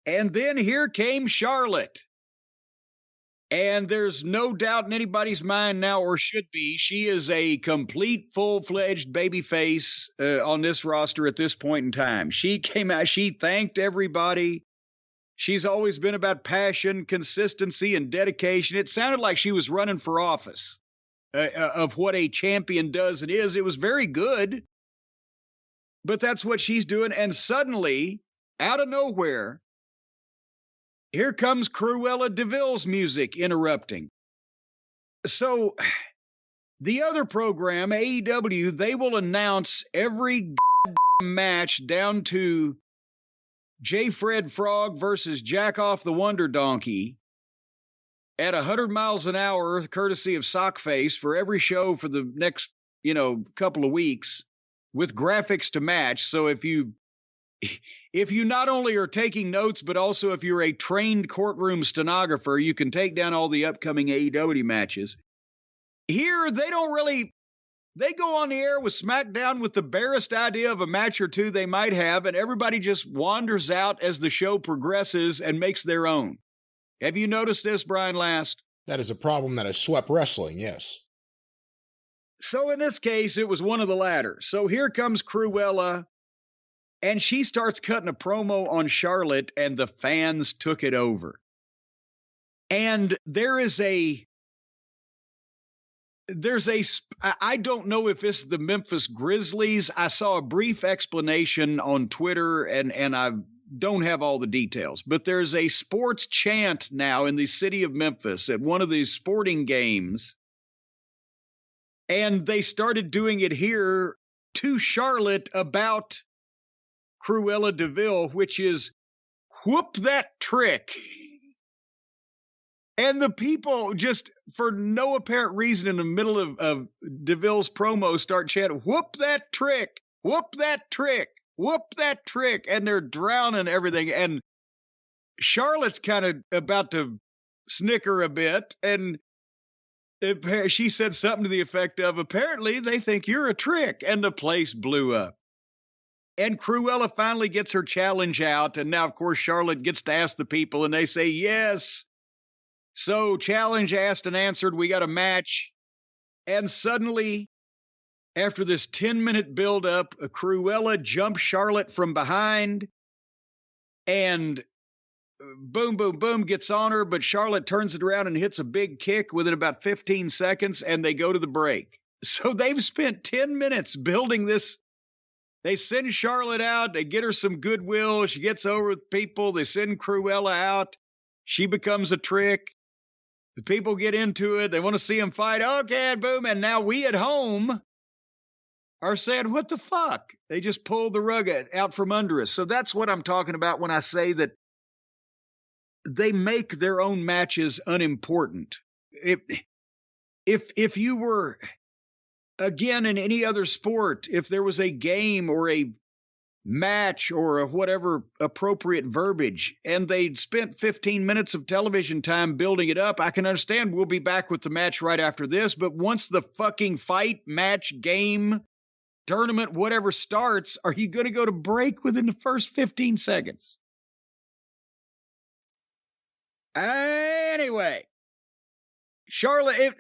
And then here came Charlotte. And there's no doubt in anybody's mind now, or should be, she is a complete, full-fledged babyface on this roster at this point in time. She came out, she thanked everybody. She's always been about passion, consistency, and dedication. It sounded like she was running for office of what a champion does and is. It was very good, but that's what she's doing. And suddenly, out of nowhere, here comes Cruella DeVille's music interrupting. So the other program, AEW, they will announce every match down to J. Fred Frog versus Jack Off the Wonder Donkey at 100 miles an hour, courtesy of Sockface, for every show for the next, couple of weeks with graphics to match. So if you not only are taking notes, but also if you're a trained courtroom stenographer, you can take down all the upcoming AEW matches. Here, they go on the air with SmackDown with the barest idea of a match or two they might have, and everybody just wanders out as the show progresses and makes their own. Have you noticed this, Brian Last? That is a problem that has swept wrestling, yes. So in this case, it was one of the latter. So here comes Cruella, and she starts cutting a promo on Charlotte, and the fans took it over. And there's I don't know if it's the Memphis Grizzlies. I saw a brief explanation on Twitter, and I don't have all the details, but there's a sports chant now in the city of Memphis at one of these sporting games. And they started doing it here to Charlotte about Cruella DeVille, which is whoop that trick. And the people just, for no apparent reason, in the middle of DeVille's promo, start chanting, whoop that trick, whoop that trick, whoop that trick. And they're drowning everything. And Charlotte's kind of about to snicker a bit. And she said something to the effect of, apparently they think you're a trick. And the place blew up. And Cruella finally gets her challenge out. And now, of course, Charlotte gets to ask the people, and they say yes. So, challenge asked and answered, we got a match. And suddenly, after this 10-minute build-up, Cruella jumps Charlotte from behind. And boom, boom, boom, gets on her. But Charlotte turns it around and hits a big kick within about 15 seconds, and they go to the break. So, they've spent 10 minutes building this. They send Charlotte out. They get her some goodwill. She gets over with people. They send Cruella out. She becomes a trick. The people get into it. They want to see him fight. Okay, boom. And now we at home are saying, what the fuck? They just pulled the rug out from under us. So that's what I'm talking about when I say that they make their own matches unimportant. If you were, again, in any other sport, if there was a game or a match or a whatever appropriate verbiage, and they'd spent 15 minutes of television time building it up, I can understand we'll be back with the match right after this, but once the fucking fight, match, game, tournament, whatever starts, are you going to go to break within the first 15 seconds? Anyway, Charlotte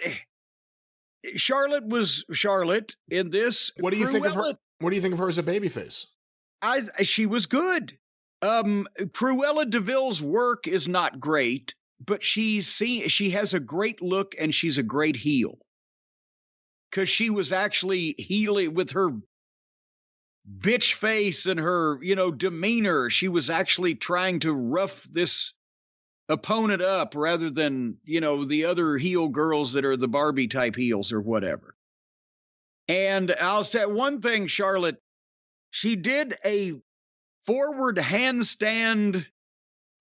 was Charlotte in this. What do you think of her? What do you think of her as a babyface? She was good. Cruella DeVille's work is not great, but she has a great look, and she's a great heel. Because she was actually healing with her bitch face and her, demeanor. She was actually trying to rough this opponent up rather than, the other heel girls that are the Barbie type heels or whatever. And I'll say one thing, Charlotte. She did a forward handstand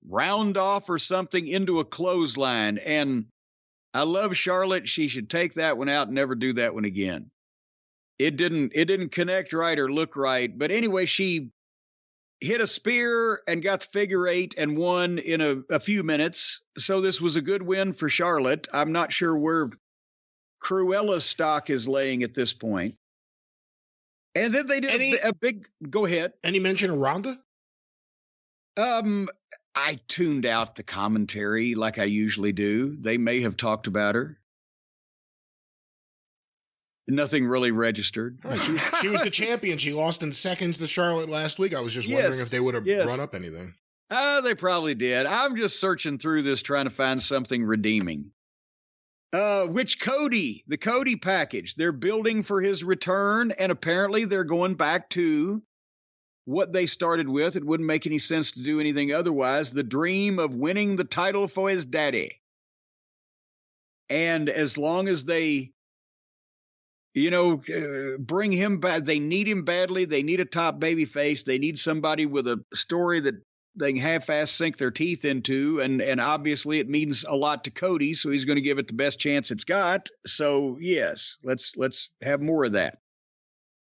round off or something into a clothesline. And I love Charlotte. She should take that one out and never do that one again. It didn't connect right or look right. But anyway, she hit a spear and got the figure eight and won in a few minutes. So this was a good win for Charlotte. I'm not sure where Cruella's stock is laying at this point. And then they did a big, go ahead. Any mention of Ronda? I tuned out the commentary like I usually do. They may have talked about her. Nothing really registered. Right, she was the champion. She lost in seconds to Charlotte last week. I was just wondering if they would have brought up anything. They probably did. I'm just searching through this trying to find something redeeming. The Cody package. They're building for his return, and apparently they're going back to what they started with. It wouldn't make any sense to do anything otherwise. The dream of winning the title for his daddy. And as long as they bring him back. They need him badly. They need a top baby face. They need somebody with a story that they can half-ass sink their teeth into. And obviously it means a lot to Cody, so he's going to give it the best chance it's got. So, yes, let's have more of that.